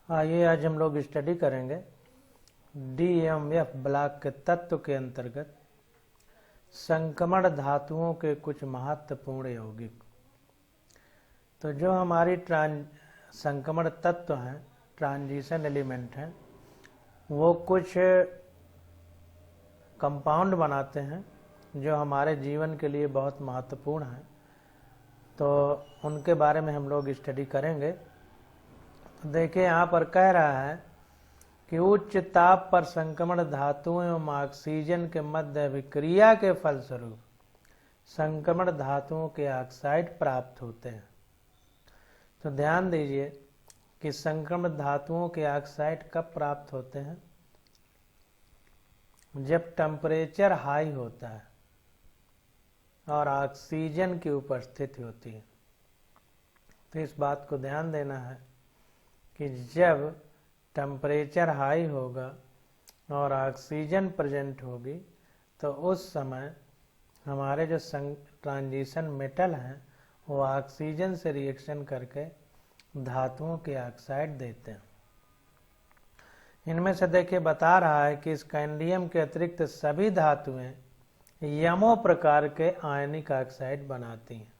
आइए आज हम लोग स्टडी करेंगे DMF ब्लॉक के तत्व के अंतर्गत संक्रमण धातुओं के कुछ महत्वपूर्ण यौगिक। तो जो हमारी संक्रमण तत्व हैं, ट्रांजिशन एलिमेंट हैं, वो कुछ कंपाउंड बनाते हैं जो हमारे जीवन के लिए बहुत महत्वपूर्ण हैं। तो उनके बारे में हम लोग स्टडी करेंगे। तो देखिए यहाँ पर कह रहा है कि उच्च ताप पर संक्रमण धातुओं एवं ऑक्सीजन के मध्य अभिक्रिया के फलस्वरूप संक्रमण धातुओं के ऑक्साइड प्राप्त होते हैं। तो ध्यान दीजिए कि संक्रमण धातुओं के ऑक्साइड कब प्राप्त होते हैं? जब टेम्परेचर हाई होता है और ऑक्सीजन की उपस्थिति होती है। तो इस बात को ध्यान देना है कि जब टेम्परेचर हाई होगा और ऑक्सीजन प्रेजेंट होगी तो उस समय हमारे जो ट्रांजिशन मेटल हैं वो ऑक्सीजन से रिएक्शन करके धातुओं के ऑक्साइड देते हैं। इनमें से देखिए बता रहा है कि स्कैंडियम के अतिरिक्त सभी धातुएं यमो प्रकार के आयनिक ऑक्साइड बनाती हैं।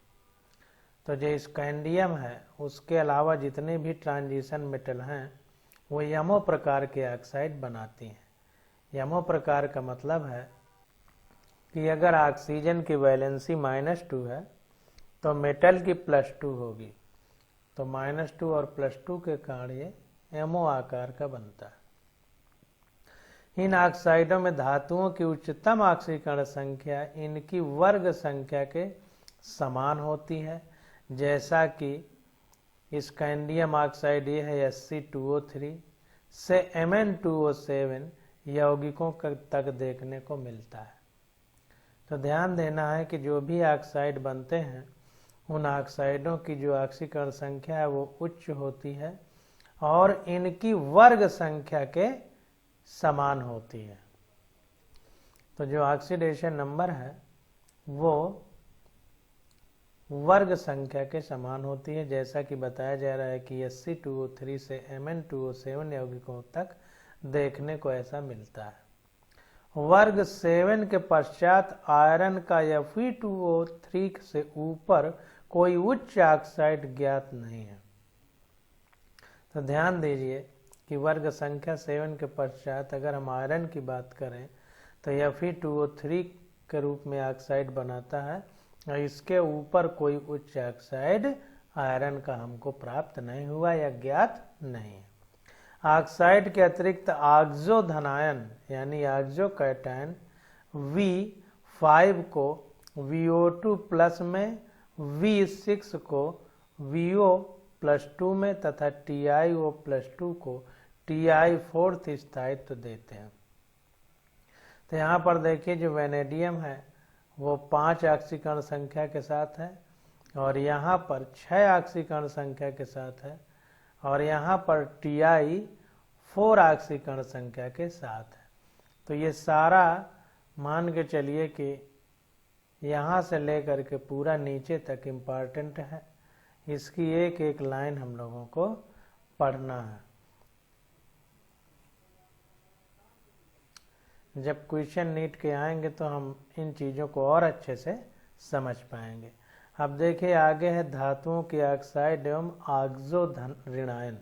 तो जो स्कैंडियम है उसके अलावा जितने भी ट्रांजिशन मेटल हैं वो यमो प्रकार के ऑक्साइड बनाती हैं। यमो प्रकार का मतलब है कि अगर ऑक्सीजन की वैलेंसी -2 है तो मेटल की +2 होगी। तो -2 और +2 के कारण ये एमओ आकार का बनता है। इन ऑक्साइडों में धातुओं की उच्चतम ऑक्सीकरण संख्या इनकी वर्ग संख्या के समान होती है, जैसा कि स्कैंडियम ऑक्साइड ये है Sc2O3 से Mn2O7 यौगिकों तक देखने को मिलता है। तो ध्यान देना है कि जो भी ऑक्साइड बनते हैं उन ऑक्साइडों की जो ऑक्सीकरण संख्या है वो उच्च होती है और इनकी वर्ग संख्या के समान होती है। तो जो ऑक्सीडेशन नंबर है वो वर्ग संख्या के समान होती है, जैसा कि बताया जा रहा है कि Sc2O3 से Mn2O7 यौगिकों तक देखने को ऐसा मिलता है। वर्ग 7 के पश्चात आयरन का Fe2O3 से ऊपर कोई उच्च ऑक्साइड ज्ञात नहीं है। तो ध्यान दीजिए कि वर्ग संख्या 7 के पश्चात अगर हम आयरन की बात करें तो Fe2O3 के रूप में ऑक्साइड बनाता है और इसके ऊपर कोई उच्च ऑक्साइड आयरन का हमको प्राप्त नहीं हुआ या ज्ञात नहीं है। ऑक्साइड के अतिरिक्त ऑक्सो धनायन यानी ऑक्सो कैटायन V5 को VO2 प्लस में, V6 को VO+2 में तथा TiO+2 को Ti4 स्थायित्व देते हैं। तो यहाँ पर देखिए जो वेनेडियम है वो 5 ऑक्सीकरण संख्या के साथ है और यहाँ पर 6 ऑक्सीकरण संख्या के साथ है और यहाँ पर Ti4 ऑक्सीकरण संख्या के साथ है। तो ये सारा मान के चलिए कि यहाँ से लेकर के पूरा नीचे तक इम्पॉर्टेंट है। इसकी एक एक लाइन हम लोगों को पढ़ना है। जब क्वेश्चन नीट के आएंगे तो हम इन चीज़ों को और अच्छे से समझ पाएंगे। अब देखिए आगे है धातुओं के ऑक्साइड एवं ऑक्सो ऋणायन।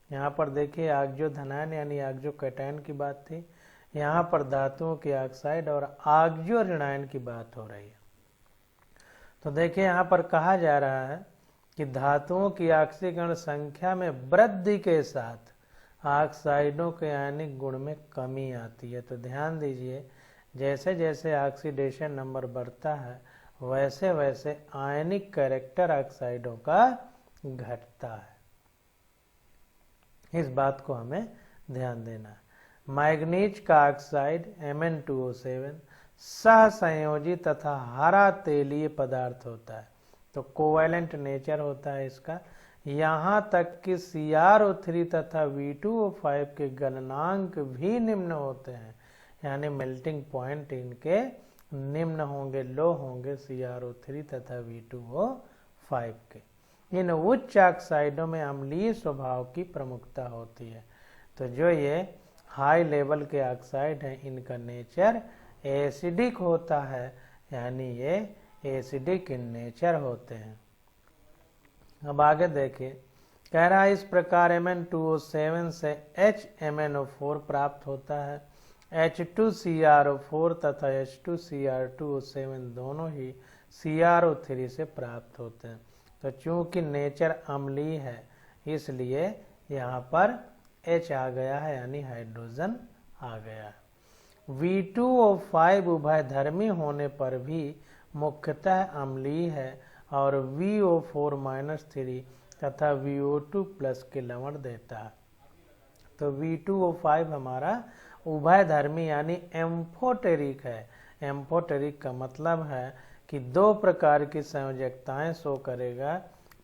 यहाँ पर देखिए ऑक्सो धनायन यानी ऑक्सो कैटायन की बात थी, यहाँ पर धातुओं के ऑक्साइड और ऑक्सो ऋणायन की बात हो रही है। तो देखिए यहाँ पर कहा जा रहा है कि धातुओं की ऑक्सीकरण संख्या में वृद्धि के साथ ऑक्साइडों के आयनिक गुण में कमी आती है। तो ध्यान दीजिए जैसे जैसे ऑक्सीडेशन नंबर बढ़ता है वैसे वैसे आयनिक कैरेक्टर ऑक्साइडों का घटता है। इस बात को हमें ध्यान देना है। मैग्नीज का ऑक्साइड Mn2O7 सहसंयोजी तथा हरा तेलीय पदार्थ होता है। तो कोवैलेंट नेचर होता है इसका। यहाँ तक कि CrO3 तथा V2O5 के गलनांक भी निम्न होते हैं, यानी मेल्टिंग पॉइंट इनके निम्न होंगे, लो होंगे CrO3 तथा V2O5 के। इन उच्च ऑक्साइडों में अम्लीय स्वभाव की प्रमुखता होती है। तो जो ये हाई लेवल के ऑक्साइड हैं इनका नेचर एसिडिक होता है, यानी ये एसिडिक इन नेचर होते हैं। अब आगे देखिए, कह रहा है इस प्रकार Mn2O7 से HMnO4 प्राप्त होता है। H2CrO4 तथा H2Cr2O7 दोनों ही CrO3 से प्राप्त होते हैं। तो चूंकि नेचर अम्लीय है इसलिए यहाँ पर H आ गया है, यानी हाइड्रोजन आ गया है। V2O5 उभयधर्मी होने पर भी मुख्यतः अम्लीय है और VO4-3 तथा VO2+ के लवण देता है। तो V2O5 हमारा उभयधर्मी यानी एम्फोटेरिक है। एम्फोटेरिक का मतलब है कि दो प्रकार की संयोजकताएं शो करेगा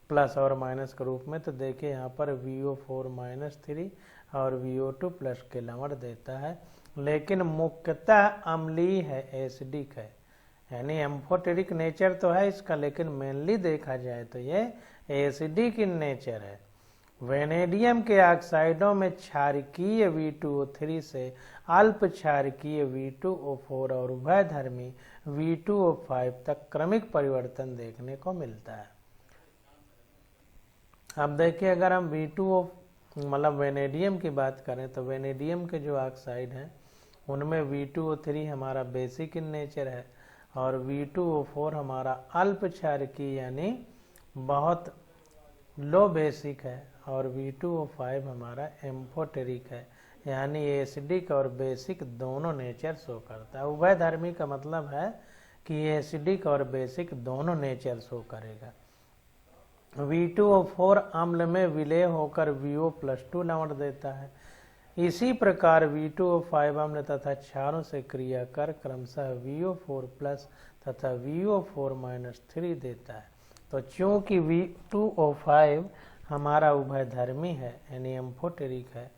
प्लस और माइनस के रूप में। तो देखिए यहाँ पर VO4-3 और VO2+ के लवण देता है, लेकिन मुख्यतः अम्लीय है, एसिडिक है, यानी एम्फोटेरिक नेचर तो है इसका, लेकिन मेनली देखा जाए तो ये एसिडिक इन नेचर है। वेनेडियम के ऑक्साइडों में क्षारकीय V2O3 से अल्प क्षारकीय V2O4 और उभयधर्मी V2O5 तक क्रमिक परिवर्तन देखने को मिलता है। अब देखिए, अगर हम V2O मतलब वेनेडियम की बात करें तो वेनेडियम के जो ऑक्साइड हैं उनमें V2O3 हमारा बेसिक इन नेचर है और V2O4 हमारा अल्प क्षारकीय यानी बहुत लो बेसिक है और V2O5 हमारा एम्फोटेरिक है, यानी एसिडिक और बेसिक दोनों नेचर शो करता है। उभयधर्मी का मतलब है कि एसिडिक और बेसिक दोनों नेचर शो करेगा। V2O4 अम्ल में विलय होकर VO+2 लवण देता है। इसी प्रकार V2O5 अम्ल तथा क्षारों से क्रिया कर क्रमशः VO4+ तथा VO4-3 देता है। तो चूंकि V2O5 हमारा उभयधर्मी है यानी एम्फोटेरिक है,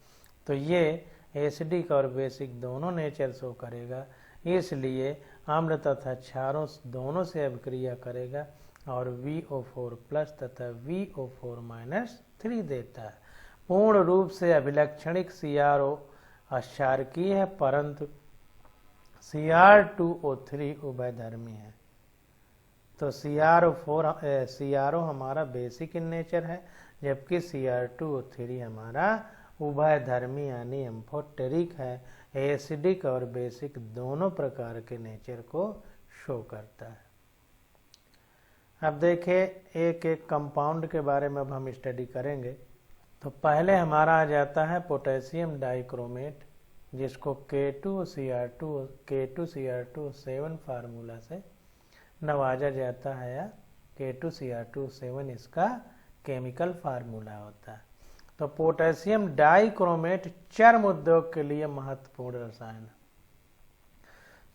तो ये एसिडिक और बेसिक दोनों नेचर शो करेगा, इसलिए अम्ल तथा क्षारों दोनों से अभिक्रिया करेगा और VO4+ तथा VO4-3 देता है। पूर्ण रूप से अभिलक्षणिक CrO अक्षारकीय है, परंतु Cr2O3 उभयधर्मी है। तो CrO हमारा बेसिक इन नेचर है, जबकि Cr2O3 हमारा उभयधर्मी यानी एम्फोटेरिक है, एसिडिक और बेसिक दोनों प्रकार के नेचर को शो करता है। अब देखिए, एक एक कंपाउंड के बारे में अब हम स्टडी करेंगे। तो पहले हमारा आ जाता है पोटेशियम डाइक्रोमेट, जिसको K2Cr2O7 फार्मूला से नवाजा जाता है, या K2Cr2O7 इसका केमिकल फार्मूला होता है। तो पोटेशियम डाइक्रोमेट चर्म उद्योग के लिए महत्वपूर्ण रसायन है।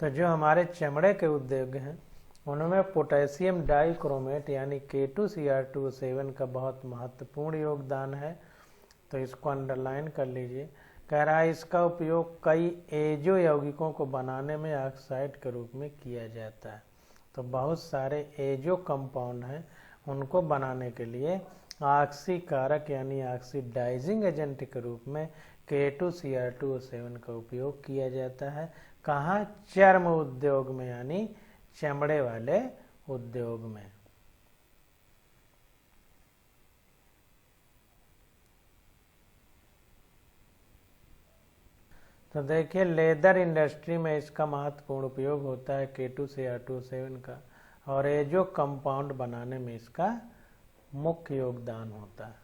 तो जो हमारे चमड़े के उद्योग हैं उनमें पोटेशियम डाइक्रोमेट यानी K2Cr2O7 का बहुत महत्वपूर्ण योगदान है। तो इसको अंडरलाइन कर लीजिए। कह रहा है इसका उपयोग कई एजो यौगिकों को बनाने में ऑक्साइड के रूप में किया जाता है। तो बहुत सारे एजो कंपाउंड हैं, उनको बनाने के लिए ऑक्सीकारक यानी ऑक्सीडाइजिंग एजेंट के रूप में K2Cr2O7 का उपयोग किया जाता है। कहाँ? चर्म उद्योग में, यानी चमड़े वाले उद्योग में। तो देखिए, लेदर इंडस्ट्री में इसका महत्वपूर्ण उपयोग होता है K2Cr2O7 का, और एजो कंपाउंड बनाने में इसका मुख्य योगदान होता है।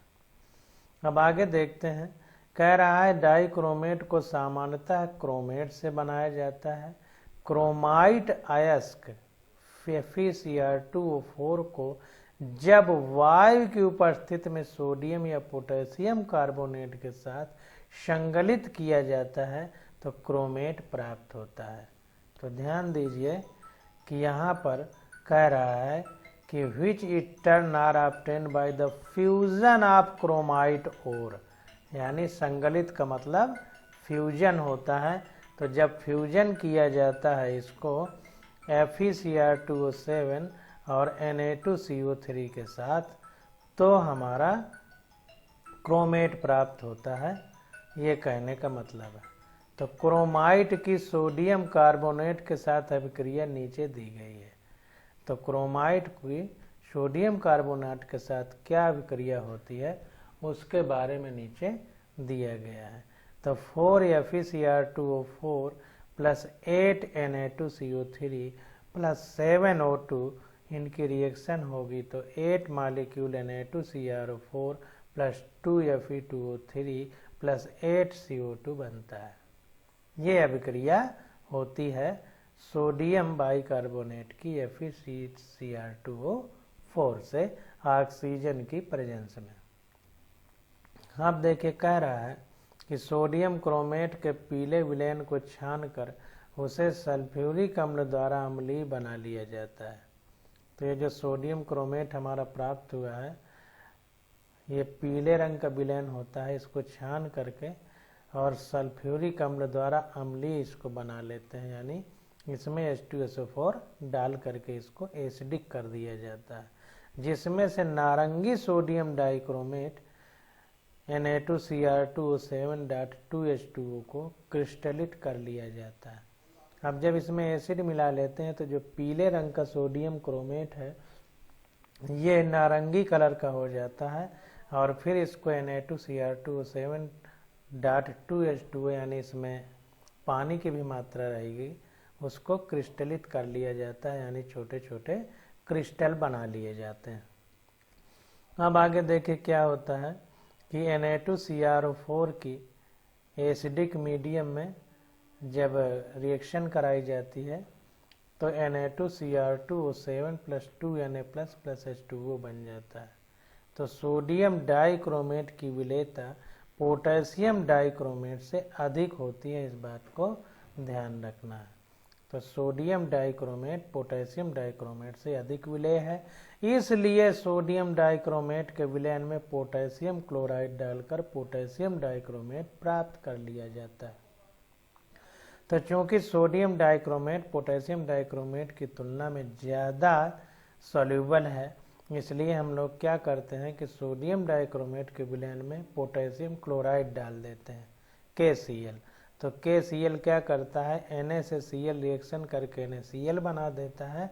अब आगे देखते हैं। कह रहा है डाइक्रोमेट को सामान्यतः क्रोमेट से बनाया जाता है। क्रोमाइट अयस्क FeCr2O4 को जब वायु की उपस्थिति में सोडियम या पोटेशियम कार्बोनेट के साथ संगलित किया जाता है तो क्रोमेट प्राप्त होता है। तो ध्यान दीजिए कि यहाँ पर कह रहा है कि which etern are obtained by the fusion of chromite ore, यानी संगलित का मतलब फ्यूजन होता है। तो जब फ्यूजन किया जाता है इसको FeCr2O7 और Na2CO3 के साथ, तो हमारा क्रोमेट प्राप्त होता है, ये कहने का मतलब है। तो क्रोमाइट की सोडियम कार्बोनेट के साथ अभिक्रिया नीचे दी गई है। तो क्रोमाइट की सोडियम कार्बोनेट के साथ क्या अभिक्रिया होती है उसके बारे में नीचे दिया गया है। तो 4FeCr2O4 plus 8Na2CO3 plus 7O2 इनकी रिएक्शन होगी तो 8 molecule Na2CrO4 plus 2Fe2O3 plus 8CO2 बनता है। ये अभिक्रिया होती है सोडियम बाइकार्बोनेट की FeCr2O4 से ऑक्सीजन की प्रेजेंस में। अब देखिए कह रहा है कि सोडियम क्रोमेट के पीले विलयन को छानकर उसे सल्फ्यूरिक अम्ल द्वारा अम्लीय बना लिया जाता है। तो ये जो सोडियम क्रोमेट हमारा प्राप्त हुआ है ये पीले रंग का विलयन होता है, इसको छान करके और सल्फ्यूरिक अम्ल द्वारा अम्लीय इसको बना लेते हैं, यानी इसमें H2SO4 डाल करके इसको एसिडिक कर दिया जाता है, जिसमें से नारंगी सोडियम डाइक्रोमेट Na2Cr2O7.2H2O को क्रिस्टलित कर लिया जाता है। अब जब इसमें एसिड मिला लेते हैं तो जो पीले रंग का सोडियम क्रोमेट है ये नारंगी कलर का हो जाता है और फिर इसको Na2Cr2O7.2H2O यानी इसमें पानी की भी मात्रा रहेगी उसको क्रिस्टलित कर लिया जाता है, यानी छोटे छोटे क्रिस्टल बना लिए जाते हैं। अब आगे देखिए क्या होता है कि Na2CrO4 की एसिडिक मीडियम में जब रिएक्शन कराई जाती है तो Na2Cr2O7 plus 2Na plus H2O बन जाता है। तो सोडियम डाइक्रोमेट की विलेयता पोटेशियम डाइक्रोमेट से अधिक होती है, इस बात को ध्यान रखना है। तो सोडियम डाइक्रोमेट पोटेशियम डाइक्रोमेट से अधिक विलेय है, इसलिए सोडियम डाइक्रोमेट के विलयन में पोटेशियम क्लोराइड डालकर पोटेशियम डाइक्रोमेट प्राप्त कर लिया जाता है। तो चूंकि सोडियम डाइक्रोमेट पोटेशियम डाइक्रोमेट की तुलना में ज़्यादा सॉल्यूबल है, इसलिए हम लोग क्या करते हैं कि सोडियम डाइक्रोमेट के विलयन में पोटेशियम क्लोराइड डाल देते हैं KCl। तो KCl क्या करता है Na से Cl रिएक्शन करके NaCl बना देता है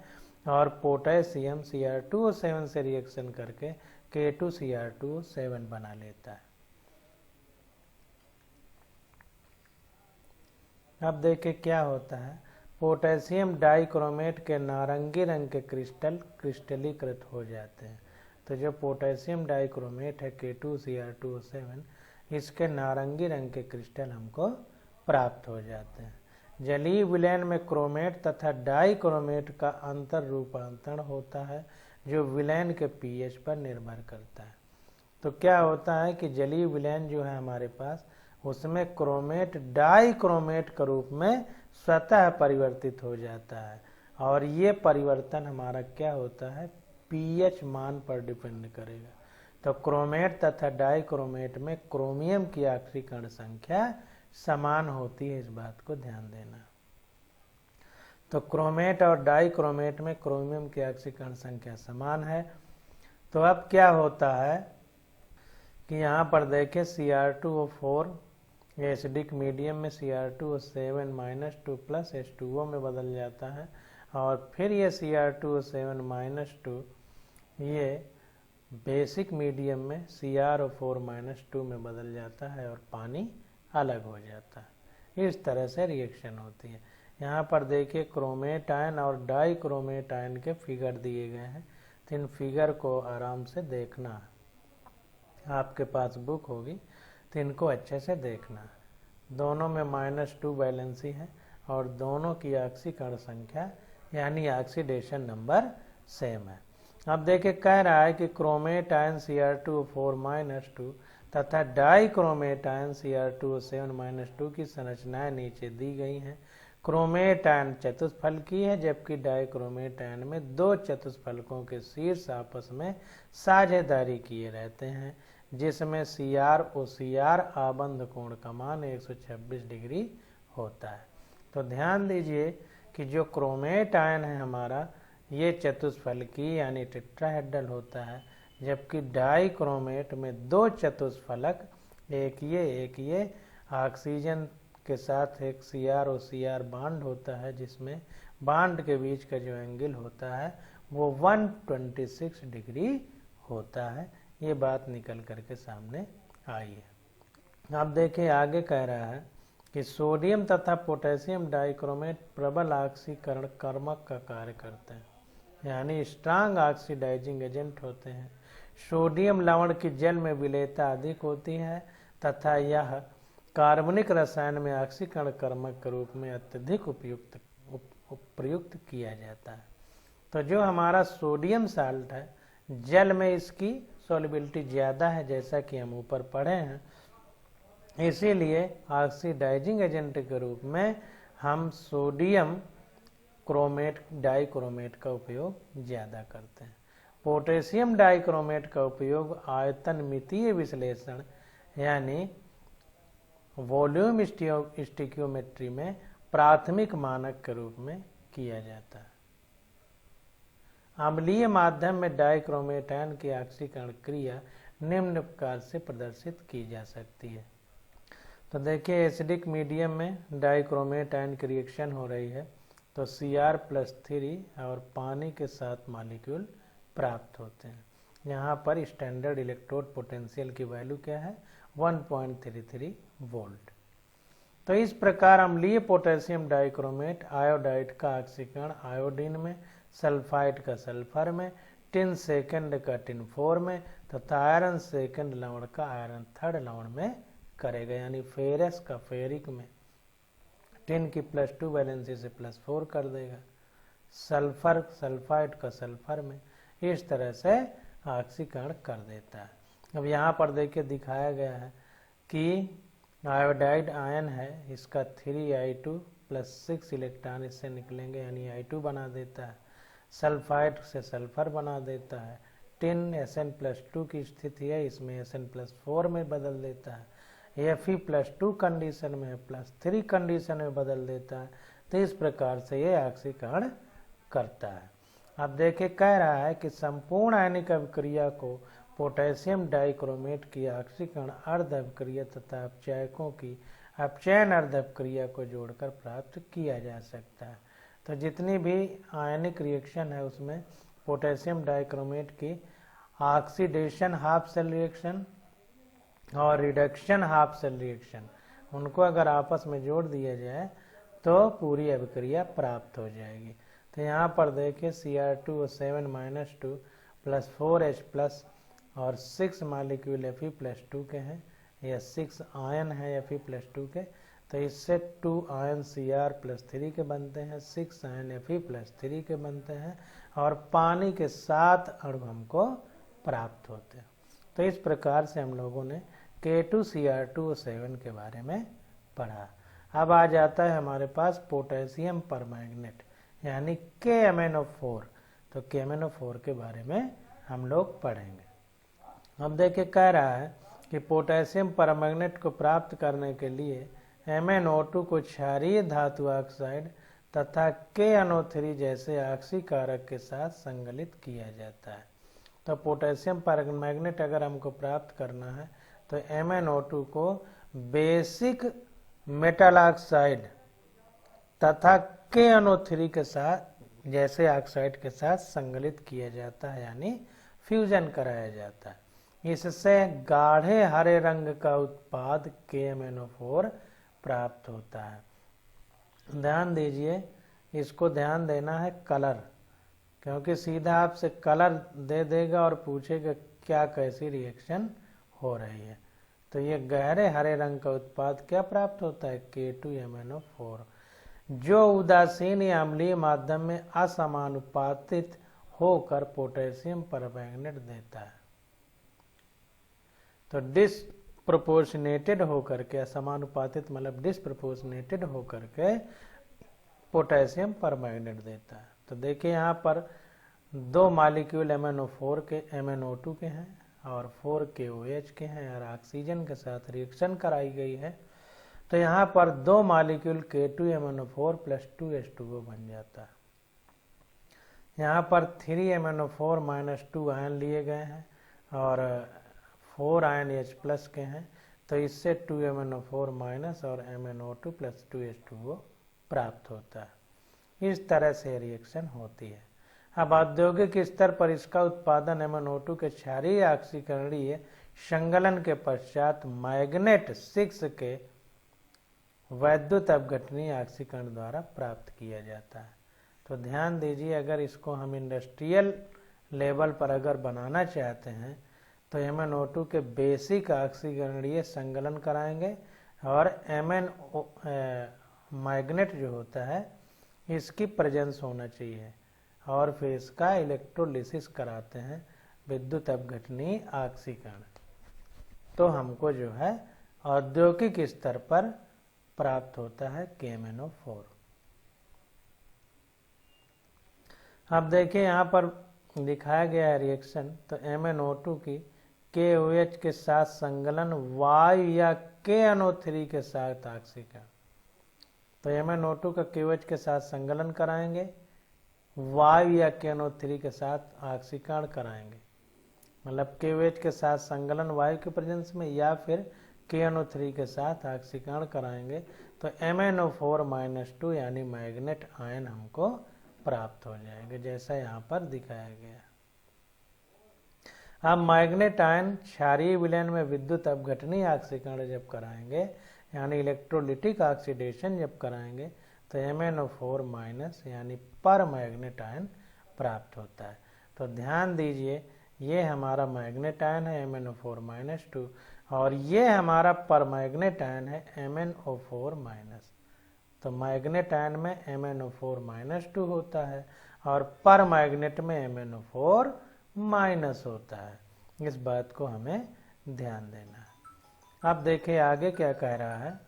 और पोटेशियम Cr2O7 से रिएक्शन करके K2Cr2O7 बना लेता है। अब देखिए क्या होता है, पोटेशियम डाइक्रोमेट के नारंगी रंग के क्रिस्टल क्रिस्टलीकृत हो जाते हैं। तो जो पोटेशियम डाइक्रोमेट है K2Cr2O7 इसके नारंगी रंग के क्रिस्टल हमको प्राप्त हो जाते हैं। जलीय विलयन में क्रोमेट तथा डाइक्रोमेट का अंतर रूपांतरण होता है जो विलयन के pH पर निर्भर करता है। तो क्या होता है कि जलीय विलयन जो है हमारे पास उसमें क्रोमेट डाइक्रोमेट के रूप में स्वतः परिवर्तित हो जाता है और ये परिवर्तन हमारा क्या होता है pH मान पर डिपेंड करेगा। तो क्रोमेट तथा डाइक्रोमेट में क्रोमियम की ऑक्सीकरण संख्या समान होती है, इस बात को ध्यान देना। तो क्रोमेट और डाइक्रोमेट में क्रोमियम की ऑक्सीकरण संख्या समान है। तो अब क्या होता है कि यहाँ पर देखें Cr2O4 एसिडिक मीडियम में Cr2O7-2 प्लस H2O में बदल जाता है और फिर ये Cr2O7-2 ये बेसिक मीडियम में CrO4-2 में बदल जाता है और पानी अलग हो जाता है। इस तरह से रिएक्शन होती है। यहाँ पर देखिए क्रोमेट आयन और डाइक्रोमेट आयन के फिगर दिए गए हैं, तो इन फिगर को आराम से देखना है। आपके पास बुक होगी तो इनको अच्छे से देखना है। दोनों में -2 वैलेंसी है और दोनों की ऑक्सीकरण संख्या यानी ऑक्सीडेशन नंबर सेम है। अब देखिए कह रहा है कि क्रोमेट आयन Cr2O4-2 तथा डाइक्रोमेट आयन Cr2O7-2 की संरचनाएं नीचे दी गई हैं। क्रोमेट आयन चतुष्फलकीय है जबकि डाइक्रोमेट आयन में 2 चतुष्फलकों के शीर्ष आपस में साझेदारी किए रहते हैं, जिसमें CrOCr आबंध कोण का मान 126 डिग्री होता है। तो ध्यान दीजिए कि जो क्रोमेट आयन है हमारा ये चतुष्फलकीय यानी टेट्राहेड्रल होता है, जबकि डाइक्रोमेट में 2 चतुष्फलक, एक ये ऑक्सीजन के साथ एक Cr और Cr बांड होता है, जिसमें बांड के बीच का जो एंगल होता है वो 126 डिग्री होता है। ये बात निकल करके सामने आई है। अब देखिए आगे कह रहा है कि सोडियम तथा पोटेशियम डाइक्रोमेट प्रबल ऑक्सीकरण कर्मक का कार्य करते हैं, यानी स्ट्रांग ऑक्सीडाइजिंग एजेंट होते हैं। सोडियम लवण की जल में विलेयता अधिक होती है तथा यह कार्बनिक रसायन में ऑक्सीकरण कर्मक के रूप में अत्यधिक प्रयुक्त किया जाता है। तो जो हमारा सोडियम साल्ट है, जल में इसकी सॉल्युबिलिटी ज़्यादा है, जैसा कि हम ऊपर पढ़े हैं, इसीलिए ऑक्सीडाइजिंग एजेंट के रूप में हम सोडियम क्रोमेट डाइक्रोमेट का उपयोग ज़्यादा करते हैं। पोटेशियम डाइक्रोमेट का उपयोग आयतन मितीय विश्लेषण यानी वॉल्यूम स्टिक्योमेट्री में प्राथमिक मानक के रूप में किया जाता है। अम्लीय माध्यम में डाइक्रोमेट आयन की ऑक्सीकरण क्रिया निम्न प्रकार से प्रदर्शित की जा सकती है। तो देखिए एसिडिक मीडियम में डाइक्रोमेट आयन की रिएक्शन हो रही है, तो Cr+3 और पानी के 7 मॉलिक्यूल प्राप्त होते हैं। यहाँ पर स्टैंडर्ड इलेक्ट्रोड पोटेंशियल की वैल्यू क्या है, 1.33 वोल्ट। तो इस प्रकार अम्लीय पोटेशियम डाइक्रोमेट आयोडाइड का ऑक्सीकरण आयोडीन में, सल्फाइड का सल्फर में, टिन सेकंड का टिन 4 में तथा आयरन सेकंड लवण का आयरन थर्ड लवण में करेगा, यानी फेरस का फेरिक में, टिन की +2 वैलेंसी से +4 कर देगा, सल्फर सल्फाइड का सल्फर में, इस तरह से ऑक्सीकरण कर देता है। अब यहाँ पर देखिए दिखाया गया है कि आयोडाइड आयन है, इसका 3I2 + 6 इलेक्ट्रॉन इससे निकलेंगे, यानी I2 बना देता है। सल्फाइड से सल्फर बना देता है। टिन Sn+2 की स्थिति है, इसमें Sn+4 में बदल देता है। Fe+2 कंडीशन में +3 कंडीशन में बदल देता है। तो इस प्रकार से ये ऑक्सीकरण करता है। अब देखिए कह रहा है कि संपूर्ण आयनिक अभिक्रिया को पोटेशियम डाइक्रोमेट की ऑक्सीकरण अर्ध अभिक्रिया तथा अपचयकों की अपचयन अर्ध अभिक्रिया को जोड़कर प्राप्त किया जा सकता है। तो जितनी भी आयनिक रिएक्शन है उसमें पोटेशियम डाइक्रोमेट की ऑक्सीडेशन हाफ सेल रिएक्शन और रिडक्शन हाफ सेल रिएक्शन, उनको अगर आपस में जोड़ दिया जाए तो पूरी अभिक्रिया प्राप्त हो जाएगी। तो यहाँ पर देखिए Cr2O7-2 + 4H+ और 6 मॉलिक्यूल Fe+2 के हैं, या 6 आयन है Fe+2 के, तो इससे 2 आयन Cr+3 के बनते हैं, 6 आयन Fe+3 के बनते हैं और पानी के 7 अणु हमको प्राप्त होते हैं। तो इस प्रकार से हम लोगों ने K2Cr2O7 के बारे में पढ़ा। अब आ जाता है हमारे पास पोटेशियम परमैंगनेट यानी KMnO4। तो KMnO4 के बारे में हम लोग पढ़ेंगे। अब देखिए कह रहा है कि पोटेशियम परमैंगनेट को प्राप्त करने के लिए MnO2 को क्षारीय धातु ऑक्साइड तथा KNO3 जैसे ऑक्सीकारक के साथ संगलित किया जाता है। तो पोटेशियम परमैंगनेट अगर हमको प्राप्त करना है तो MnO2 को बेसिक मेटल ऑक्साइड तथा KNO3 के साथ जैसे ऑक्साइड के साथ संगलित किया जाता है, यानी फ्यूजन कराया जाता है। इससे गाढ़े हरे रंग का उत्पाद KMnO4 प्राप्त होता है। ध्यान दीजिए, इसको ध्यान देना है कलर, क्योंकि सीधा आपसे कलर दे देगा और पूछेगा क्या कैसी रिएक्शन हो रही है। तो ये गहरे हरे रंग का उत्पाद क्या प्राप्त होता है, K2MnO4, जो उदासीन या अम्लीय माध्यम में असमानुपातित होकर पोटेशियम परमैंगनेट देता है। तो डिसप्रोपोर्शनेटेड होकर के, असमानुपातित मतलब डिसप्रोपोर्शनेटेड होकर के पोटेशियम परमैंगनेट देता है। तो देखिए यहाँ पर 2 मॉलिक्यूल MnO4 के MnO2 के हैं और 4 KOH के हैं और ऑक्सीजन के साथ रिएक्शन कराई गई है। तो यहाँ पर 2 मॉलिक्यूल K2MnO4 + 2H2O बन जाता है। यहाँ पर 3MnO4 - 2 आयन लिए गए हैं और 4 आयन H+ के हैं, तो इससे 2MnO4- और MnO2 + 2H2O प्राप्त होता है। इस तरह से रिएक्शन होती है। अब औद्योगिक स्तर पर इसका उत्पादन MnO2 के क्षारीय ऑक्सीकरणीय संगलन के पश्चात मैग्नेट 6 के वैद्युत अपघटनीय ऑक्सीकरण द्वारा प्राप्त किया जाता है। तो ध्यान दीजिए, अगर इसको हम इंडस्ट्रियल लेवल पर अगर बनाना चाहते हैं तो MnO2 के बेसिक ऑक्सीकरणीय संगलन कराएंगे और मैग्नेट जो होता है इसकी प्रेजेंस होना चाहिए और फिर इसका इलेक्ट्रोलिसिस कराते हैं, विद्युत अपघटनीय ऑक्सीकरण। तो हमको जो है औद्योगिक स्तर पर प्राप्त होता है KMnO4। अब देखिए यहाँ पर दिखाया गया है रिएक्शन, तो MnO2 की KOH के साथ संगलन Y या KNO3 के साथ ऑक्सीकरण। तो MnO2 का KOH के साथ संगलन कराएंगे, Y या KNO3 के साथ ऑक्सीकरण कराएंगे, मतलब KOH के साथ संगलन वायु के प्रेजेंस में या फिर KNO3 के साथ ऑक्सीकरण कराएंगे, तो MnO4- यानी मैग्नेट आयन हमको प्राप्त हो जाएंगे, जैसा यहाँ पर दिखाया गया। अब मैग्नेट आयन क्षारीय विलयन में विद्युत अपघटनीय ऑक्सीकरण जब कराएंगे, यानी इलेक्ट्रोलिटिक ऑक्सीडेशन जब कराएंगे, तो MnO4- यानी पर मैग्नेट आयन प्राप्त होता है। तो ध्यान दीजिए, ये हमारा मैग्नेट आयन है MnO4- और ये हमारा पर मैग्नेट आयन है MnO4-। तो मैग्नेट आयन में MnO4- होता है और पर मैग्नेट में MnO4- होता है। इस बात को हमें ध्यान देना है। अब देखिए आगे क्या कह रहा है।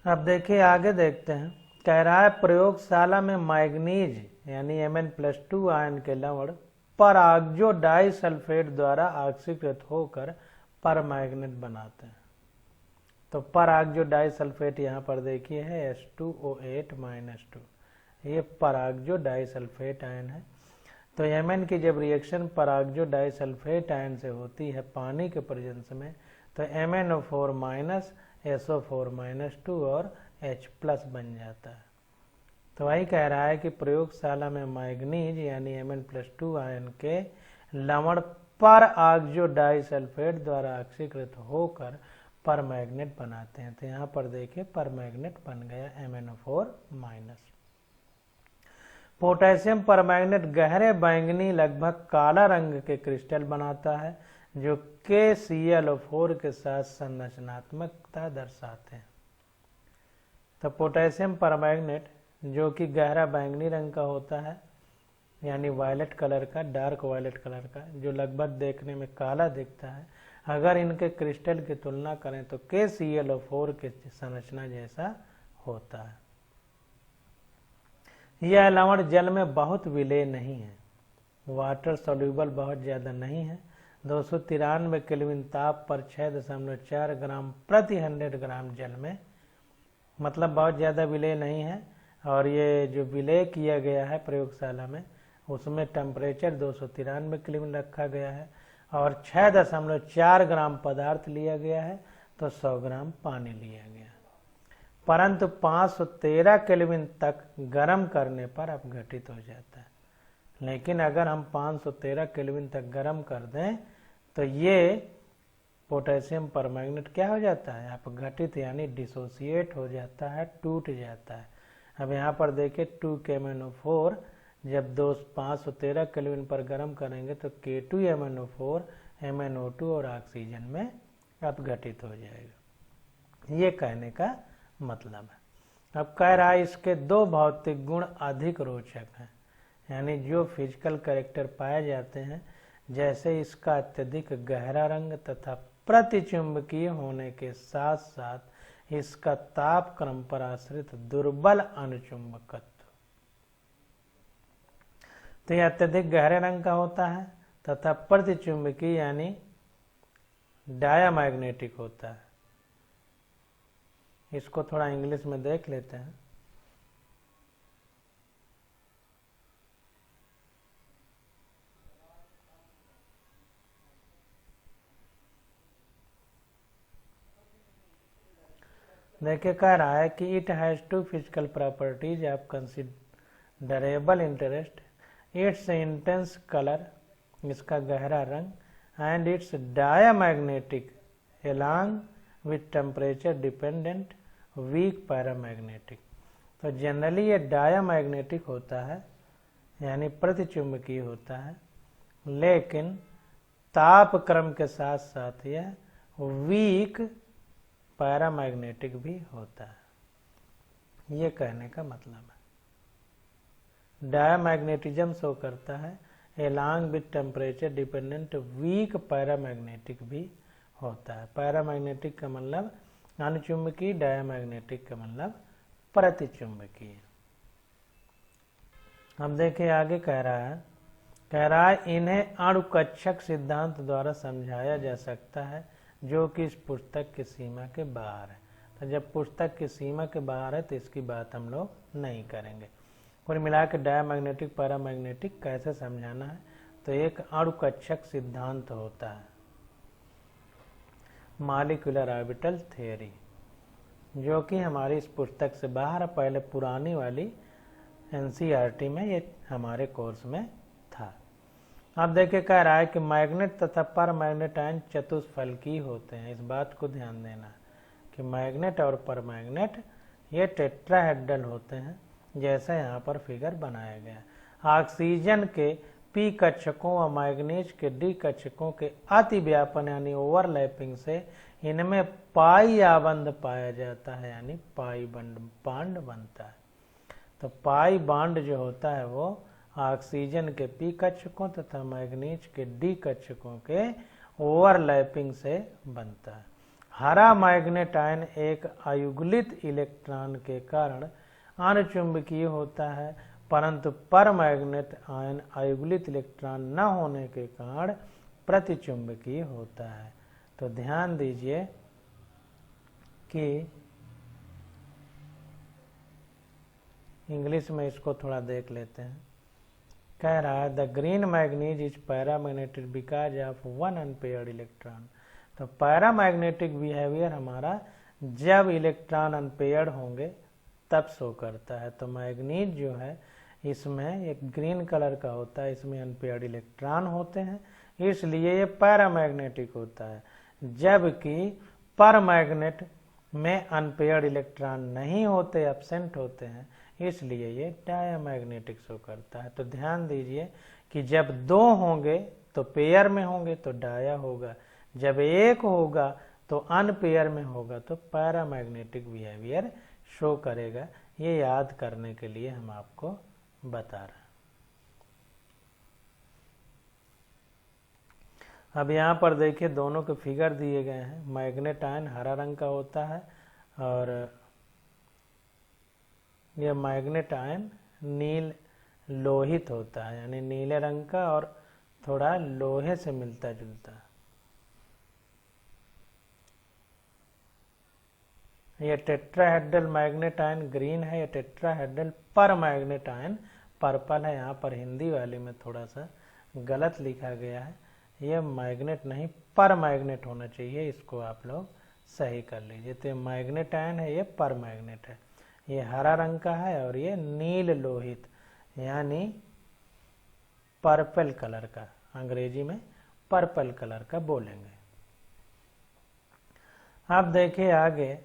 अब देखिए आगे देखते हैं। कह रहा है प्रयोगशाला में मैग्नीज यानी Mn+2 आयन के लवण परागजो डाइसल्फेट द्वारा ऑक्सीकृत होकर पर मैग्नेट बनाते हैं। तो परागजो डाइसल्फेट यहाँ पर देखिए है H2O8-2, ये परागजो डाइसल्फेट आयन है। तो Mn की जब रिएक्शन परागजो डाइसल्फेट आयन से होती है पानी के प्रेजेंस में, तो MnO4- SO4- और H+ बन जाता है। तो वही कह रहा है कि प्रयोगशाला में मैग्नीज यानी Mn+2 आयन के लवण पर आक्जो डाइसल्फेट द्वारा ऑक्सीकृत होकर पर मैग्नेट बनाते हैं। तो यहाँ पर देखिए पर मैग्नेट बन गया MnO4-। पोटेशियम परमैंगनेट गहरे बैंगनी लगभग काला रंग के क्रिस्टल बनाता है जो KClO4 के साथ संरचनात्मकता दर्शाते हैं। तो पोटेशियम परमैंगनेट जो कि गहरा बैंगनी रंग का होता है, यानी वायलेट कलर का, डार्क वायलेट कलर का, जो लगभग देखने में काला दिखता है, अगर इनके क्रिस्टल की तुलना करें तो KClO4 की संरचना जैसा होता है। यह लवण जल में बहुत विलेय नहीं है, वाटर सोल्यूबल बहुत ज़्यादा नहीं है। 293 केल्विन ताप पर 6.4 ग्राम प्रति 100 ग्राम जल में, मतलब बहुत ज़्यादा विलेय नहीं है। और ये जो विलेय किया गया है प्रयोगशाला में, उसमें टेम्परेचर 293 केल्विन रखा गया है और 6.4 ग्राम पदार्थ लिया गया है, तो 100 ग्राम पानी लिया गया। परंतु 513 केल्विन तक गर्म करने पर अपघटित हो जाता है। लेकिन अगर हम 513 केल्विन तक गर्म कर दें तो ये पोटेशियम परमैंगनेट क्या हो जाता है, अपघटित यानी डिसोसिएट हो जाता है, टूट जाता है। अब यहाँ पर देखिए 2KMnO4 जब 513 केल्विन पर गर्म करेंगे तो K2MnO4 MnO2 और ऑक्सीजन में अपघटित हो जाएगा। ये कहने का मतलब है। अब कह रहा है इसके दो भौतिक गुण अधिक रोचक हैं, यानी जो फिजिकल कैरेक्टर पाए जाते हैं, जैसे इसका अत्यधिक गहरा रंग तथा प्रतिचुंबकीय होने के साथ साथ इसका ताप क्रम पर आश्रित दुर्बल अनुचुंबकत्व। तो यह अत्यधिक गहरे रंग का होता है तथा प्रतिचुंबकीय यानी डायामैग्नेटिक होता है। इसको थोड़ा इंग्लिश में देख लेते हैं। देखिए कह रहा है कि it has two physical properties of considerable interest, its intense colour, इसका गहरा रंग, and its diamagnetic along with temperature dependent weak paramagnetic. तो जनरली ये डायामैग्नेटिक होता है यानी प्रतिचुंबकीय होता है, लेकिन ताप क्रम के साथ साथ यह वीक पैरामैग्नेटिक भी होता है। ये कहने का मतलब है डायामैग्नेटिज्म शो करता है, along with temperature dependent weak paramagnetic भी होता है। पैरामैग्नेटिक का मतलब अनुचुंबकीय, डायामैग्नेटिक का मतलब प्रतिचुंबकीय। अब देखिए आगे कह रहा है इन्हें अणुकक्षक सिद्धांत द्वारा समझाया जा सकता है जो कि इस पुस्तक की सीमा के बाहर है। तो जब पुस्तक की सीमा के बाहर है तो इसकी बात हम लोग नहीं करेंगे। कुल मिला के डायामैग्नेटिक पैरामैग्नेटिक कैसे समझाना है, तो एक अणुकक्षक सिद्धांत होता है, मॉलिक्यूलर ऑर्बिटल थ्योरी, जो कि हमारी इस पुस्तक से बाहर, पहले पुरानी वाली एनसीईआरटी में ये हमारे कोर्स में था। अब देखिए कह रहा है कि मैग्नेट तथा परमैग्नेट आयन चतुष्फलकीय होते हैं। इस बात को ध्यान देना कि मैग्नेट और परमैग्नेट ये टेट्राहेड्रल होते हैं, जैसा यहाँ पर फिगर बनाया गया। ऑक्सीजन के पी कक्षकों व मैग्नीज के डी कक्षकों के अतिव्यापन यानी ओवरलैपिंग से इनमें पाई आबंध पाया जाता है, यानी पाई बॉन्ड बनता है। तो पाई बॉन्ड जो होता है वो ऑक्सीजन के पी कक्षकों तथा मैग्नीज के डी कक्षकों के ओवरलैपिंग से बनता है। हरा मैग्नेट आयन एक अयुग्लित इलेक्ट्रॉन के कारण अनुचुंबकीय होता है, परंतु परमैग्नेट आयन अयुग्लित इलेक्ट्रॉन न होने के कारण प्रतिचुंबकीय होता है। तो ध्यान दीजिए कि इंग्लिश में इसको थोड़ा देख लेते हैं। कह रहा है the green manganese is paramagnetic because of one unpaired electron. तो पैरामैग्नेटिक बिहेवियर हमारा जब इलेक्ट्रॉन अनपेयर्ड होंगे तब शो करता है। तो मैग्नीज जो है इसमें एक ग्रीन कलर का होता है, इसमें अनपेयर्ड इलेक्ट्रॉन होते हैं, इसलिए ये पैरामैग्नेटिक होता है। जबकि परमैग्नेट में अनपेयर्ड इलेक्ट्रॉन नहीं होते, एब्सेंट होते हैं, इसलिए ये डायामैग्नेटिक शो करता है। तो ध्यान दीजिए कि जब दो होंगे तो पेयर में होंगे तो डाया होगा, जब एक होगा तो अनपेयर में होगा तो पैरामैग्नेटिक बिहेवियर शो करेगा। ये याद करने के लिए हम आपको बता रहे हैं। अब यहाँ पर देखिए दोनों के फिगर दिए गए हैं। मैग्नेट आयन हरा रंग का होता है और यह मैग्नेट आयन नील लोहित होता है, यानी नीले रंग का और थोड़ा लोहे से मिलता जुलता है। यह टेट्राहेड्रल मैग्नेट आयन ग्रीन है, यह टेट्राहेड्रल परमैग्नेट आयन पर्पल है। यहाँ पर हिंदी वाले में थोड़ा सा गलत लिखा गया है, यह मैग्नेट नहीं परमैग्नेट होना चाहिए, इसको आप लोग सही कर लीजिए। तो मैग्नेट आयन है, ये परमैग्नेट है, ये हरा रंग का है और ये नील लोहित यानी पर्पल कलर का, अंग्रेजी में पर्पल कलर का बोलेंगे। अब देखिए आगे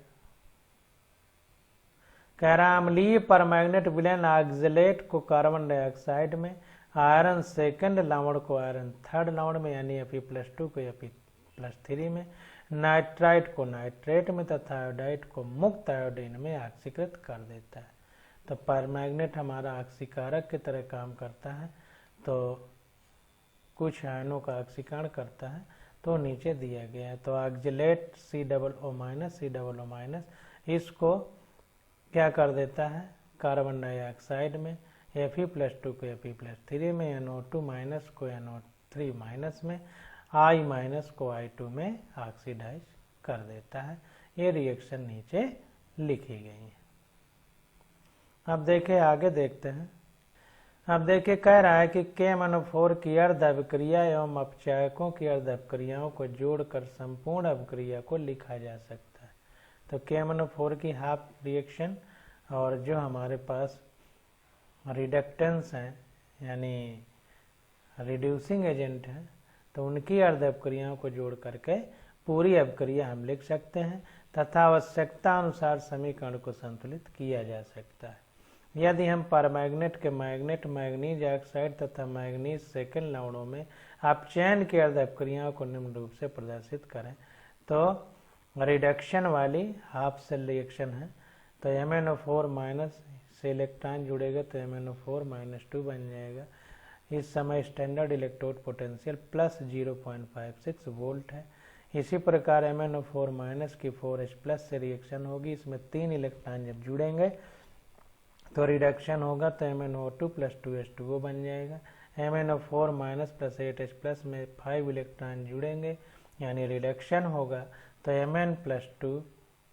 कह रहा अम्लीय परमैग्नेट विलेन ऑक्सलेट को कार्बन डाइऑक्साइड में, आयरन सेकंड लवण को आयरन थर्ड लवण में यानी Fe+2 को Fe+3 में, नाइट्राइट को नाइट्रेट में तथा आयोडाइड को मुक्त आयोडीन में ऑक्सीकृत कर देता है। तो परमैग्नेट हमारा ऑक्सीकारक की तरह काम करता है, तो कुछ आयनों का ऑक्सीकरण करता है, तो नीचे दिया गया है। तो ऑक्सलेट COO- इसको क्या कर देता है कार्बन डाइऑक्साइड में, Fe+2 को Fe+3 में, NO2- को NO3- में, I- को I2 में ऑक्सीडाइज कर देता है। ये रिएक्शन नीचे लिखी गई है। अब देखिए आगे देखते हैं। अब देखिए कह रहा है कि KMnO4 की अर्ध अभिक्रिया एवं अपचायकों की अर्ध अभिक्रियाओं को जोड़कर संपूर्ण अभिक्रिया को लिखा जा सकता है। तो KMnO4 की हाफ रिएक्शन और जो हमारे पास रिडक्टेंस हैं यानी रिड्यूसिंग एजेंट हैं, तो उनकी अर्ध अपक्रियाओं को जोड़ करके पूरी अपक्रिया हम लिख सकते हैं तथा आवश्यकता अनुसार समीकरण को संतुलित किया जा सकता है। यदि हम परमैग्नेट के मैग्नेट, मैग्नीज ऑक्साइड तथा मैग्नीज सेकेंड लवणों में अपचयन की अर्ध अपक्रियाओं को निम्न रूप से प्रदर्शित करें, तो रिडक्शन वाली हाफ सेल रिएक्शन है, तो MnO4 माइनस से इलेक्ट्रॉन जुड़ेगा तो MnO4-2 बन जाएगा। इस समय standard electrode potential plus 0.56 volt है। इसी प्रकार MnO4 माइनस की 4H प्लस से रिएक्शन होगी, इसमें 3 इलेक्ट्रॉन जब जुड़ेंगे तो रिडक्शन होगा तो MnO2 प्लस 2H2O बन जाएगा। MnO4 minus plus 8H plus में 5 इलेक्ट्रॉन जुड़ेंगे यानी रिडक्शन होगा तो Mn प्लस 2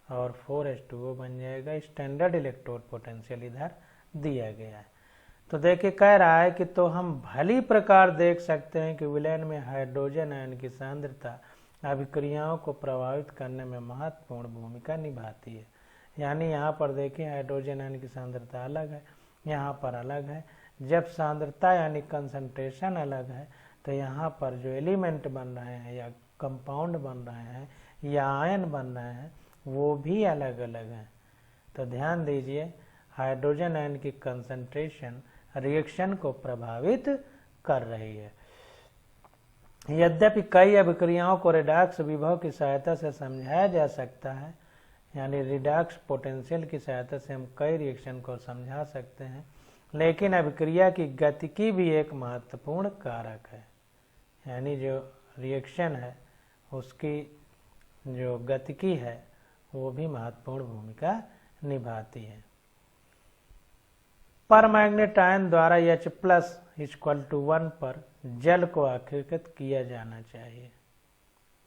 और 4H2O बन जाएगा। स्टैंडर्ड इलेक्ट्रोड पोटेंशियल इधर दिया गया है। तो देखिए कह रहा है कि तो हम भली प्रकार देख सकते हैं कि विलयन में हाइड्रोजन आयन की सांद्रता अभिक्रियाओं को प्रभावित करने में महत्वपूर्ण भूमिका निभाती है। यानी यहाँ पर देखिए हाइड्रोजन आयन की सांद्रता अलग है, यहाँ पर अलग है। जब सांद्रता यानी कंसंट्रेशन अलग है तो यहाँ पर जो एलिमेंट बन रहे हैं या कंपाउंड बन रहे हैं या आयन बन रहे हैं वो भी अलग अलग हैं। तो ध्यान दीजिए हाइड्रोजन आयन की कंसंट्रेशन रिएक्शन को प्रभावित कर रही है। यद्यपि कई अभिक्रियाओं को रिडॉक्स विभव की सहायता से समझाया जा सकता है, यानी रिडॉक्स पोटेंशियल की सहायता से हम कई रिएक्शन को समझा सकते हैं, लेकिन अभिक्रिया की गतिकी भी एक महत्वपूर्ण कारक है। यानी जो रिएक्शन है उसकी जो गतिकी है वो भी महत्वपूर्ण भूमिका निभाती है। परमैग्नेट आयन द्वारा H प्लस = 1 पर जल को आकृतित किया जाना चाहिए,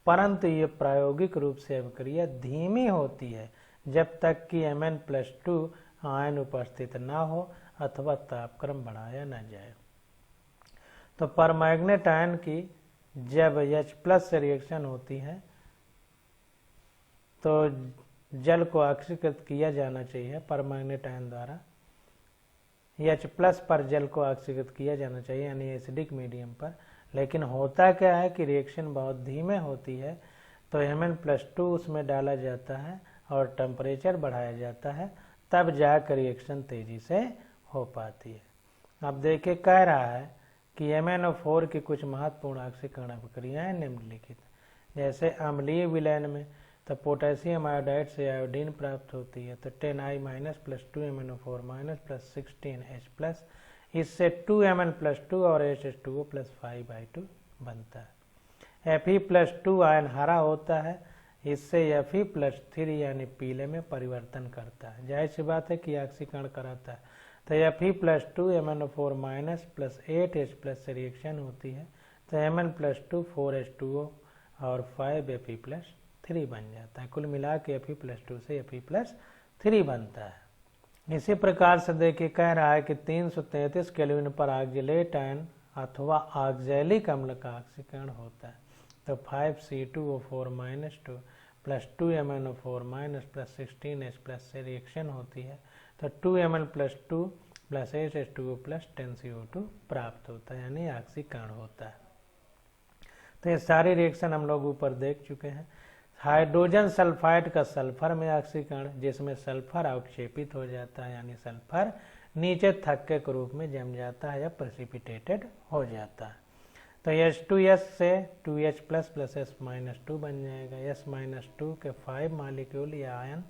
परंतु ये प्रायोगिक रूप से अभिक्रिया धीमी होती है जब तक कि Mn+2 आयन उपस्थित ना हो अथवा तापक्रम बढ़ाया न जाए। तो परमैग्नेट आयन की जब H+ से रिएक्शन होती है तो जल को आकृतित किया जाना चाहिए परमैग्नेट आयन द्वारा। H+ पर जल को आकृतित किया जाना चाहिए यानी एसिडिक मीडियम पर। लेकिन होता क्या है कि रिएक्शन बहुत धीमे होती है तो Mn+2 उसमें डाला जाता है और टेम्परेचर बढ़ाया जाता है, तब जाकर रिएक्शन तेजी से हो पाती है। अब देखिए कह रहा है कि MnO4 की कुछ महत्वपूर्ण ऑक्सीकरण अभिक्रियाएं निम्नलिखित, जैसे अम्लीय विलयन में तो पोटेशियम आयोडाइड से आयोडीन प्राप्त होती है तो 10I- + 2MnO4- + 16H+, इससे 2Mn+2 और H2O + 5I2 बनता है। Fe+2 आयन हरा होता है, इससे Fe+3 यानी पीले में परिवर्तन करता है। जाहिर सी बात है कि ऑक्सीकरण कराता है। तो Fe+2 MnO4- + 8H+ से रिएक्शन होती है तो Mn+2 4H2O और 5Fe+3 बन जाता है। कुल मिला के Fe+2 से Fe+3 बनता है। इसी प्रकार से देखिए कह रहा है कि 333 केल्विन पर ऑक्जेलेट आयन अथवा ऑक्जेलिक अम्ल का ऑक्सीकरण होता है तो 5C2O4- 2 + 2MnO4- + 16H+ से रिएक्शन होती है तो 2Mn+2 + H2O + 10CO2 प्राप्त होता है यानी ऑक्सीकरण होता है। तो ये सारी रिएक्शन हम लोग ऊपर देख चुके हैं। हाइड्रोजन सल्फाइड का सल्फर में ऑक्सीकरण, जिसमें सल्फर अवक्षेपित हो जाता है यानी सल्फर नीचे थक्के के रूप में जम जाता है या प्रेसिपिटेटेड हो जाता है। तो H2S से 2H+ + S-2 बन जाएगा। S-2 के 5 मॉलिक्यूल या आयन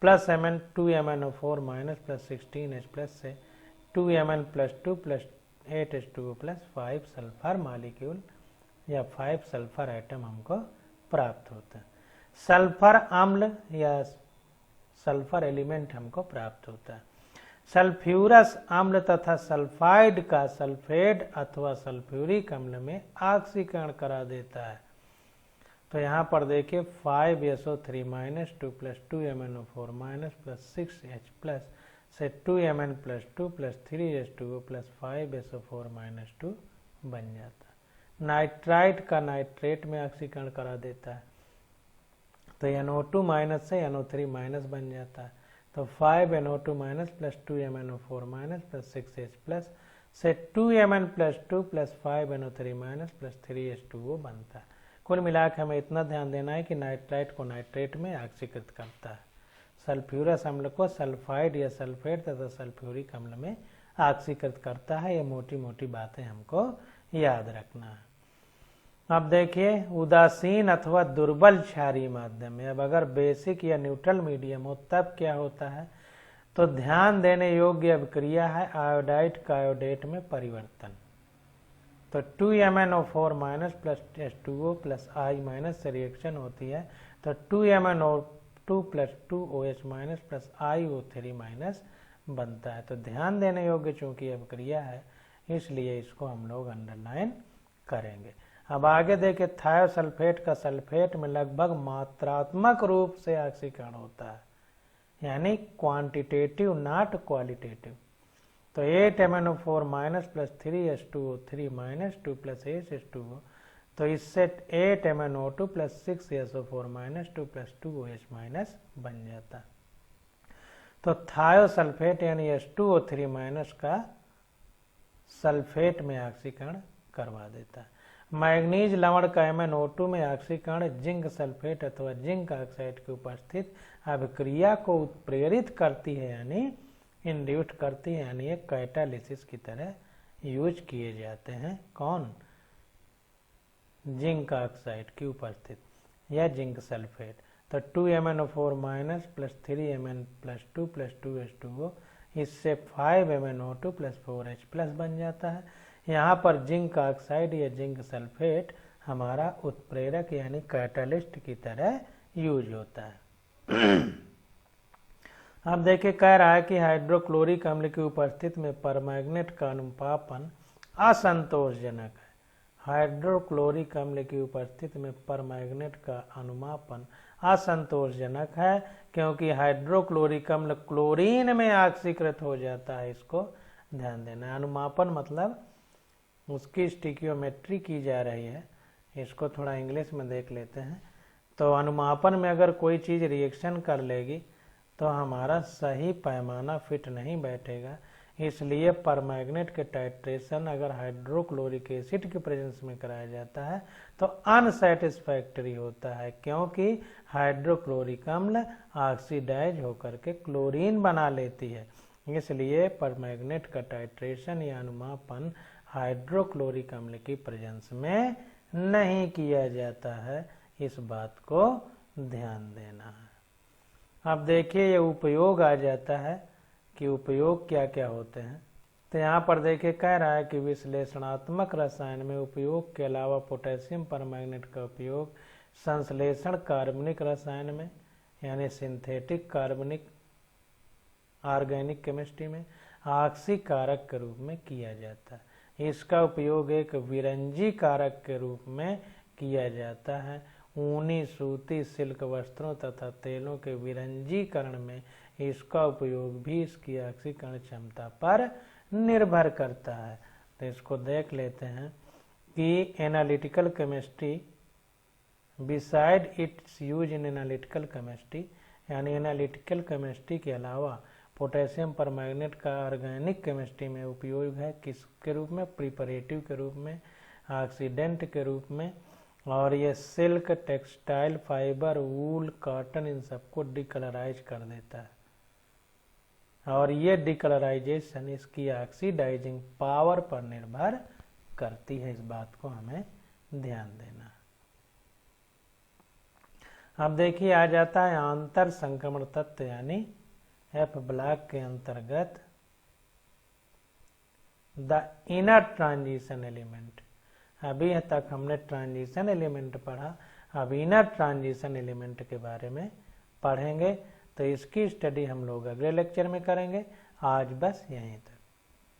प्लस 2MnO4- + 16H+ से 2Mn+2 + 8H2O + 5 सल्फर मॉलिक्यूल या 5 सल्फर आइटम हमको प्राप्त होता है। सल्फर अम्ल या सल्फर एलिमेंट हमको प्राप्त होता है। सल्फ्यूरस अम्ल तथा सल्फाइड का सल्फेट अथवा सल्फ्यूरिक अम्ल में ऑक्सीकरण करा देता है। तो यहाँ पर देखिए 5SO3- 2 + 2MnO4- + 6H+ से 2Mn+2 + 3H2O + 5SO4- 2 बन जाता है। नाइट्राइट का नाइट्रेट में ऑक्सीकरण करा देता है तो NO2 माइनस से NO3 माइनस बन जाता है। तो 5NO2 minus plus 2MnO4 minus plus 6H plus से 2Mn plus 2 plus 5NO3 minus plus 3H2O बनता है। कुल मिलाकर हमें इतना ध्यान देना है कि नाइट्राइट को नाइट्रेट में ऑक्सीकृत करता है, सल्फ्यूरस अम्ल को सल्फाइड या सल्फेट तथा सल्फ्यूरिक अम्ल में ऑक्सीकृत करता है। ये मोटी मोटी बातें हमको याद रखना है। अब देखिए उदासीन अथवा दुर्बल क्षारीय माध्यम में, अब अगर बेसिक या न्यूट्रल मीडियम हो तब क्या होता है, तो ध्यान देने योग्य अभिक्रिया है आयोडाइड का आयोडेट में परिवर्तन। तो 2MnO4 minus plus H2O plus I minus से रिएक्शन होती है, तो 2MnO2 plus 2OH minus plus IO3 minus बनता है। तो ध्यान देने योग्य चूंकि अभिक्रिया है इसलिए इसको हम लोग अंडरलाइन करेंगे। अब आगे देखें, थायोसल्फेट का सल्फेट में लगभग मात्रात्मक रूप से ऑक्सीकरण होता है, यानी क्वांटिटेटिव नॉट क्वालिटेटिव। तो 8MnO4 minus plus 3H2O3 minus 2 plus H2O, तो इससे 8MnO2 plus 6SO4 minus 2 plus 2OH minus बन जाता है। तो थायोसल्फेट यानी H2O3 माइनस का सल्फेट में ऑक्सीकरण करवा देता है। मैग्नीज लवण का MnO2 में ऑक्सीकरण जिंक सल्फेट अथवा जिंक ऑक्साइड की उपस्थित अभिक्रिया को उत्प्रेरित करती है, यानी इंड्यूट करती है, यानी एक कैटालिसिस की तरह यूज किए जाते हैं। कौन? जिंक ऑक्साइड की उपस्थित या जिंक सल्फेट। तो 2MnO4 minus plus 3Mn plus 2 plus 2H2O, इससे 5MnO2 प्लस 4H प्लस बन जाता है। यहाँ पर जिंक ऑक्साइड या जिंक सल्फेट हमारा उत्प्रेरक यानी कैटालिस्ट की तरह यूज होता है। अब देखिए कह रहा है कि हाइड्रोक्लोरिक अम्ल की उपस्थिति में परमैग्नेट का अनुपापन असंतोषजनक है। हाइड्रोक्लोरिक अम्ल की उपस्थिति में परमैग्नेट का अनुमापन असंतोषजनक है, क्योंकि हाइड्रोक्लोरिक अम्ल क्लोरीन में ऑक्सीकृत हो जाता है। इसको ध्यान देना है। अनुमापन मतलब उसकी स्टिकियोमेट्री की जा रही है, इसको थोड़ा इंग्लिश में देख लेते हैं। तो अनुमापन में अगर कोई चीज़ रिएक्शन कर लेगी तो हमारा सही पैमाना फिट नहीं बैठेगा, इसलिए परमैग्नेट के टाइट्रेशन अगर हाइड्रोक्लोरिक एसिड के प्रेजेंस में कराया जाता है तो अनसेटिस्फैक्टरी होता है, क्योंकि हाइड्रोक्लोरिक अम्ल ऑक्सीडाइज होकर के क्लोरीन बना लेती है। इसलिए परमैग्नेट का टाइट्रेशन या अनुमापन हाइड्रोक्लोरिक अम्ल की प्रेजेंस में नहीं किया जाता है, इस बात को ध्यान देना है। अब देखिए ये उपयोग आ जाता है कि उपयोग क्या क्या होते हैं। तो यहाँ पर देखिए कह रहा है कि विश्लेषणात्मक रसायन में उपयोग के अलावा पोटेशियम परमैंगनेट का उपयोग संश्लेषण कार्बनिक रसायन में यानी सिंथेटिक कार्बनिक ऑर्गेनिक केमिस्ट्री में ऑक्सी कारक के रूप में किया जाता है। इसका उपयोग एक विरंजी कारक के रूप में किया जाता है। ऊनी, सूती, सिल्क वस्त्रों तथा तेलों के विरंजीकरण में इसका उपयोग भी इसकी ऑक्सीकरण क्षमता पर निर्भर करता है। तो इसको देख लेते हैं कि analytical chemistry beside it's use in analytical chemistry, यानी एनालिटिकल केमिस्ट्री के अलावा पोटेशियम परमैंगनेट का ऑर्गेनिक केमिस्ट्री में उपयोग है। किसके रूप में? प्रिपरेटिव के रूप में, ऑक्सीडेंट के रूप में। और ये सिल्क, टेक्सटाइल, फाइबर, वूल, कॉटन, इन सबको डिकलराइज कर देता है। और ये डिकलराइजेशन इसकी ऑक्सीडाइजिंग पावर पर निर्भर करती है। इस बात को हमें ध्यान देना। अब देखिए आ जाता है आंतर संक्रमण तत्व यानी एफ ब्लॉक के अंतर्गत द इनर ट्रांजिशन एलिमेंट। अभी तक हमने ट्रांजिशन एलिमेंट पढ़ा, अब इनर ट्रांजिशन एलिमेंट के बारे में पढ़ेंगे। तो इसकी स्टडी हम लोग अगले लेक्चर में करेंगे। आज बस यहीं तक।